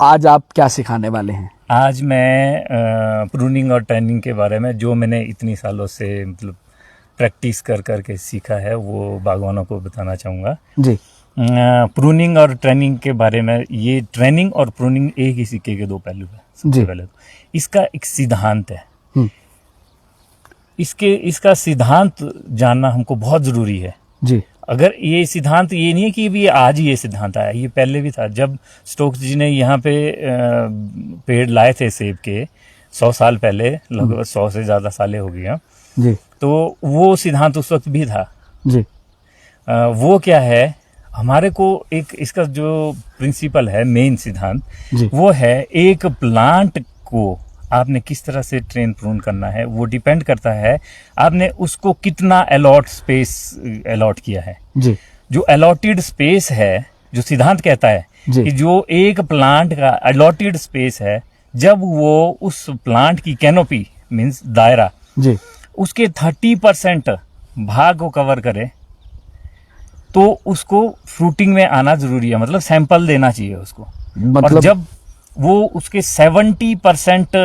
आज आप क्या सिखाने वाले हैं? आज मैं प्रूनिंग और ट्रेनिंग के बारे में, जो मैंने इतनी सालों से मतलब प्रैक्टिस कर के सीखा है, वो बागवानों को बताना चाहूँगा जी। प्रूनिंग और ट्रेनिंग के बारे में। ये ट्रेनिंग और प्रूनिंग एक ही सिक्के के दो पहलू है। सबसे पहले तो इसका एक सिद्धांत है। इसका सिद्धांत जानना हमको बहुत ज़रूरी है जी। अगर ये सिद्धांत, ये नहीं है कि भी आज ये सिद्धांत आया, ये पहले भी था। जब स्टोक्स जी ने यहाँ पे पेड़ लाए थे सेब के 100 साल पहले, लगभग 100 से ज़्यादा सालें हो गई हैं जी, तो वो सिद्धांत उस वक्त भी था जी। वो क्या है, हमारे को एक इसका जो प्रिंसिपल है, मेन सिद्धांत, वो है एक प्लांट को आपने किस तरह से ट्रेन प्रून करना है। वो डिपेंड करता है आपने उसको कितना अलॉट स्पेस अलॉट किया है जी। जो अलॉटेड स्पेस है, जो सिद्धांत कहता है कि जो एक प्लांट का अलॉटेड स्पेस है, जब वो उस प्लांट की कैनोपी मीन्स दायरा जी, उसके 30% भाग को कवर करे, तो उसको फ्रूटिंग में आना जरूरी है। मतलब सैंपल देना चाहिए उसको। मतलब और जब वो उसके 70%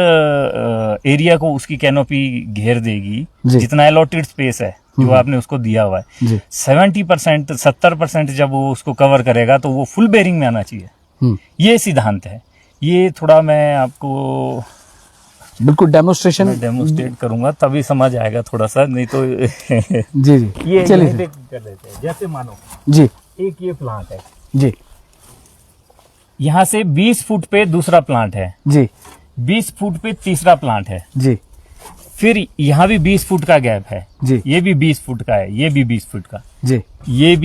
एरिया को उसकी कैनोपी घेर देगी, जितना अलॉटेड स्पेस है जो आपने उसको दिया हुआ है, 70% 70% जब वो उसको कवर करेगा तो वो फुल बेरिंग में आना चाहिए। ये सिद्धांत है। ये थोड़ा मैं आपको बिल्कुल डेमोस्ट्रेट करूंगा, तभी समझ आएगा थोड़ा सा, नहीं तो जी जी ये चलिए कर लेते हैं। जैसे मानो जी, एक ये प्लांट है जी, यहाँ से 20 फुट पे दूसरा प्लांट है जी, 20 फुट पे तीसरा प्लांट है जी, फिर यहाँ भी 20 फुट का गैप है जी, ये भी 20 फुट का है, ये भी 20 फुट का, जी, ये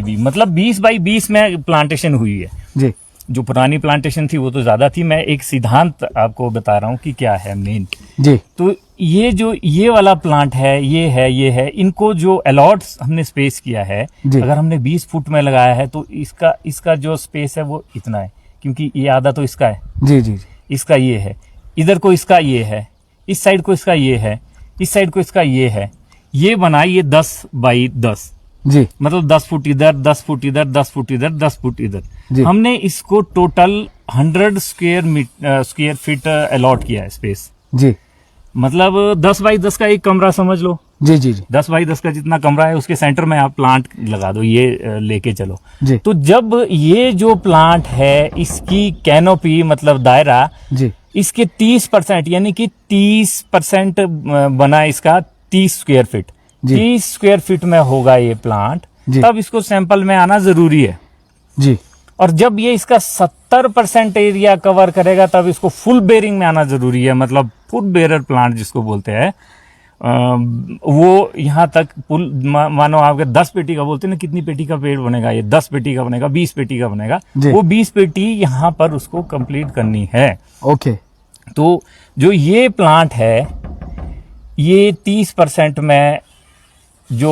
भी मतलब 20 बाई 20 में प्लांटेशन हुई है जी। जो पुरानी प्लांटेशन थी वो तो ज्यादा थी। मैं एक सिद्धांत आपको बता रहा हूँ कि क्या है मेन जी। तो ये जो ये वाला प्लांट है, ये है, इनको जो अलॉट्स हमने स्पेस किया है, अगर हमने 20 फुट में लगाया है तो इसका जो स्पेस है वो इतना है, क्योंकि ये आधा तो इसका है। जी जी, इसका ये है, इधर को इसका ये है, इस साइड को इसका ये है, इस साइड को इसका ये है। ये बनाई ये 10 बाई 10 जी, मतलब 10 फुट इधर, 10 फुट इधर, 10 फुट इधर, 10 फुट इधर। हमने इसको टोटल 100 स्क्वायर फीट अलॉट किया है स्पेस। जी, मतलब 10 बाई 10 का एक कमरा समझ लो। जी जी जी। 10 बाई 10 का जितना कमरा है उसके सेंटर में आप प्लांट लगा दो, ये लेके चलो जी। तो जब ये जो प्लांट है इसकी कैनोपी मतलब दायरा जी, इसके 30% यानी कि 30% बना इसका 30 स्क्वायर फीट, 30 स्क्वायर फीट में होगा ये प्लांट, तब इसको सैंपल में आना जरूरी है जी। और जब ये इसका 70% एरिया कवर करेगा तब इसको फुल बेरिंग में आना जरूरी है। मतलब फुल बेरर प्लांट जिसको बोलते हैं, वो यहाँ तक मानो आपके 10 पेटी का बोलते हैं ना, कितनी पेटी का पेड़ बनेगा, ये 10 पेटी का बनेगा, 20 पेटी का बनेगा, वो 20 पेटी यहाँ पर उसको कंप्लीट करनी है। ओके। तो जो ये प्लांट है ये 30% में जो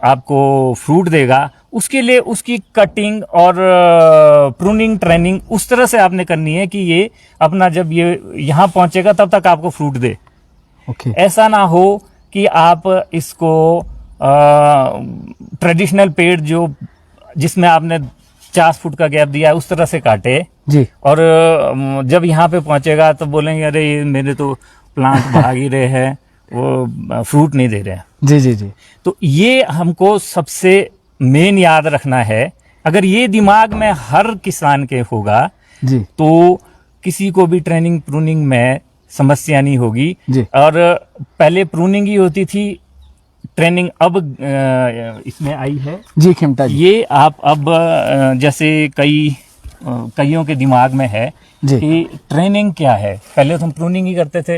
आपको फ्रूट देगा, उसके लिए उसकी कटिंग और प्रूनिंग ट्रेनिंग उस तरह से आपने करनी है कि ये अपना जब ये यहाँ पहुंचेगा तब तक आपको फ्रूट दे। ओके। ऐसा ना हो कि आप इसको ट्रेडिशनल पेड़ जो जिसमें आपने 50 फुट का गैप दिया है उस तरह से काटे जी, और जब यहाँ पे पहुंचेगा तो बोलेंगे अरे ये मेरे तो प्लांट भाग ही रहे हैं, वो फ्रूट नहीं दे रहे हैं। जी जी जी। तो ये हमको सबसे मेन याद रखना है। अगर ये दिमाग में हर किसान के होगा जी, तो किसी को भी ट्रेनिंग प्रूनिंग में समस्या नहीं होगी जी। और पहले प्रूनिंग ही होती थी, ट्रेनिंग अब इसमें आई है जी खिमटा जी। ये आप अब जैसे कईयों के दिमाग में है कि ट्रेनिंग क्या है। पहले तो हम प्रूनिंग ही करते थे,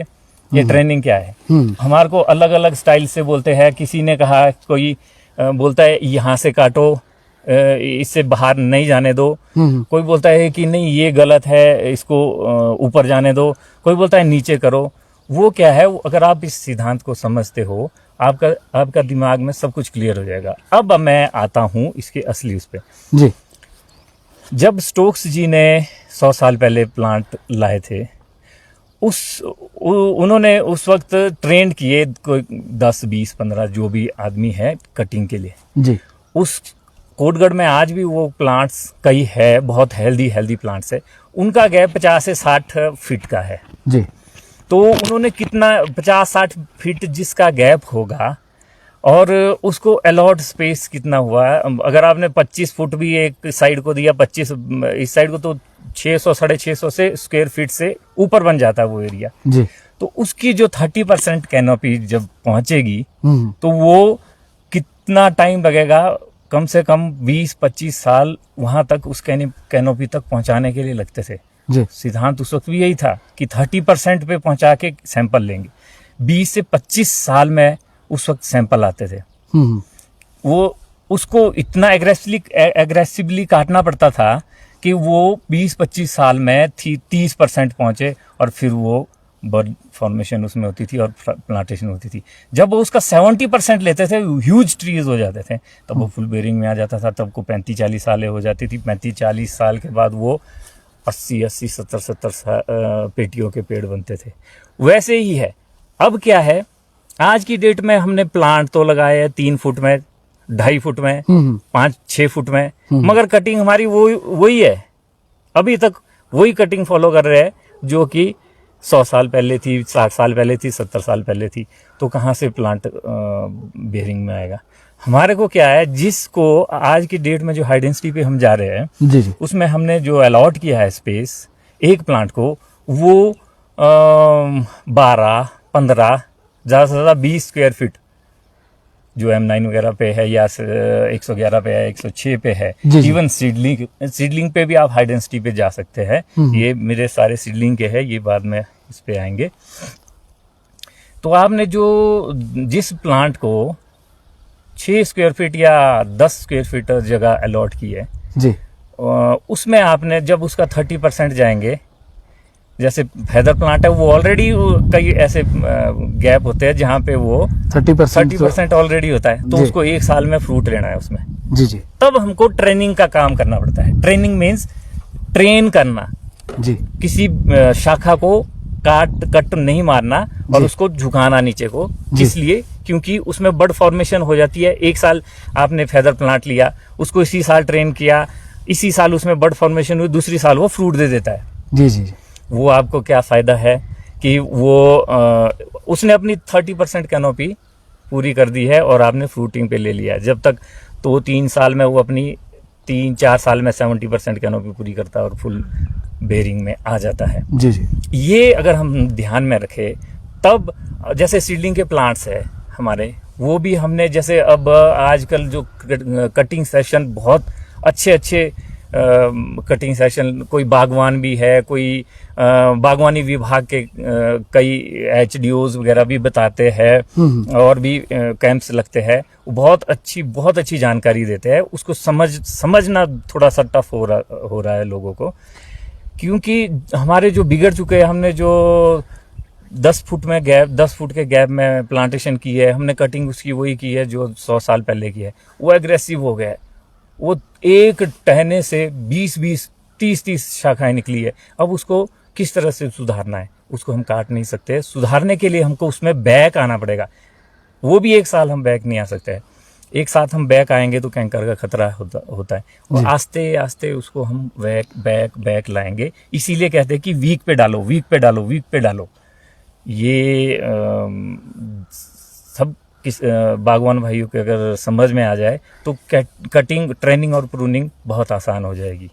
ये ट्रेनिंग क्या है। हमारे को अलग अलग स्टाइल से बोलते हैं। किसी ने कहा, कोई बोलता है यहाँ से काटो, इससे बाहर नहीं जाने दो, कोई बोलता है कि नहीं ये गलत है, इसको ऊपर जाने दो, कोई बोलता है नीचे करो। वो क्या है, अगर आप इस सिद्धांत को समझते हो आपका दिमाग में सब कुछ क्लियर हो जाएगा। अब मैं आता हूँ इसके असली उस पे जी। जब स्टोक्स जी ने 100 साल पहले प्लांट लाए थे, उन्होंने उस वक्त ट्रेंड किए कोई 10, 20, 15 जो भी आदमी है कटिंग के लिए जी, कोटगढ़ में आज भी वो प्लांट्स कई है, बहुत हेल्दी प्लांट्स है, उनका गैप 50 से 60 फीट का है जी। तो उन्होंने कितना 50-60 फीट जिसका गैप होगा और उसको अलॉट स्पेस कितना हुआ है, अगर आपने 25 फुट भी एक साइड को दिया, 25 इस साइड को, तो 600-650 से स्क्वायर फीट से ऊपर बन जाता है वो एरिया जी। तो उसकी जो 30% कैनोपी जब पहुंचेगी तो वो कितना टाइम लगेगा, कम से कम 20-25 साल वहां तक उस कैनोपी तक पहुंचाने के लिए लगते थे जी। सिद्धांत उस वक्त भी यही था कि 30% पे पहुंचा के सैंपल लेंगे। 20 से 25 साल में उस वक्त सैंपल आते थे। वो उसको इतना एग्रेसिवली काटना पड़ता था कि वो 20-25 साल में 30% पहुंचे और फिर वो बर्ड फॉर्मेशन उसमें होती थी और प्लांटेशन होती थी। जब वो उसका 70% लेते थे, ह्यूज ट्रीज हो जाते थे, तब वो फुल बेरिंग में आ जाता था। तब को 35-40 सालें हो जाती थी। 35-40 साल के बाद वो 80-80, 70-70 पेटियों के पेड़ बनते थे। वैसे ही है। अब क्या है, आज की डेट में हमने प्लांट तो लगाए हैं 3 फुट में, 2.5 फुट में, 5-6 फुट में, मगर कटिंग हमारी वही है। अभी तक वही कटिंग फॉलो कर रहे हैं जो कि 100 साल पहले थी, 60 साल पहले थी, 70 साल पहले थी। तो कहाँ से प्लांट बेयरिंग में आएगा? हमारे को क्या है, जिसको आज की डेट में जो हाई डेंसिटी पे हम जा रहे हैं जी जी। उसमें हमने जो अलॉट किया है स्पेस एक प्लांट को, वो 12-15 ज़्यादा से ज़्यादा 20 स्क्वायर फीट जो M9 वगैरह पे है या 111 पे है, 106 पे है, इवन सीडलिंग पे भी आप हाई डेंसिटी पे जा सकते हैं। ये मेरे सारे सीडलिंग के है, ये बाद में इस पे आएंगे। तो आपने जो जिस प्लांट को 6 स्क्वायर फीट या 10 स्क्वायर फीट जगह अलॉट की है जी, उसमें आपने जब उसका 30% जाएंगे, जैसे फेदर प्लांट है वो ऑलरेडी कई ऐसे गैप होते हैं जहाँ पे वो 30% ऑलरेडी होता है, तो उसको 1 साल में फ्रूट लेना है उसमें। जी जी। तब हमको ट्रेनिंग का काम करना पड़ता है। ट्रेनिंग मीन्स ट्रेन करना जी। किसी शाखा को कट नहीं मारना और उसको झुकाना नीचे को, इसलिए क्योंकि उसमें बर्ड फॉर्मेशन हो जाती है। 1 साल आपने फेदर प्लांट लिया, उसको इसी साल ट्रेन किया, इसी साल उसमें बर्ड फॉर्मेशन हुई, दूसरी साल वो फ्रूट दे देता है। जी जी जी। वो आपको क्या फायदा है कि वो उसने अपनी 30% कैनोपी पूरी कर दी है और आपने फ्रूटिंग पे ले लिया। जब तक तो 3 साल में वो अपनी 3-4 साल में 70% कैनोपी पूरी करता है और फुल बेरिंग में आ जाता है। जी जी। ये अगर हम ध्यान में रखें, तब जैसे सीडलिंग के प्लांट्स है हमारे, वो भी हमने जैसे अब आजकल जो कटिंग सेशन बहुत अच्छे कटिंग सेशन, कोई बागवान भी है, कोई बागवानी विभाग के कई HDOs वगैरह भी बताते हैं और भी कैंप्स लगते हैं। बहुत अच्छी जानकारी देते हैं। उसको समझना थोड़ा सा टफ हो रहा है लोगों को, क्योंकि हमारे जो बिगड़ चुके हैं, हमने जो 10 फुट के गैप में प्लांटेशन की है, हमने कटिंग उसकी वही की है जो 100 साल पहले की है, वो एग्रेसिव हो गया है। वो एक टहने से 20-20, 30-30 शाखाएं निकली है। अब उसको किस तरह से सुधारना है? उसको हम काट नहीं सकते। सुधारने के लिए हमको उसमें बैक आना पड़ेगा। वो भी 1 साल हम बैक नहीं आ सकते हैं। एक साथ हम बैक आएंगे तो कैंकर का खतरा होता है। और आस्ते आस्ते उसको हम बैक लाएंगे। इसीलिए कहते हैं कि वीक पे डालो। ये सब बागवान भाइयों के अगर समझ में आ जाए तो कटिंग, ट्रेनिंग और प्रूनिंग बहुत आसान हो जाएगी।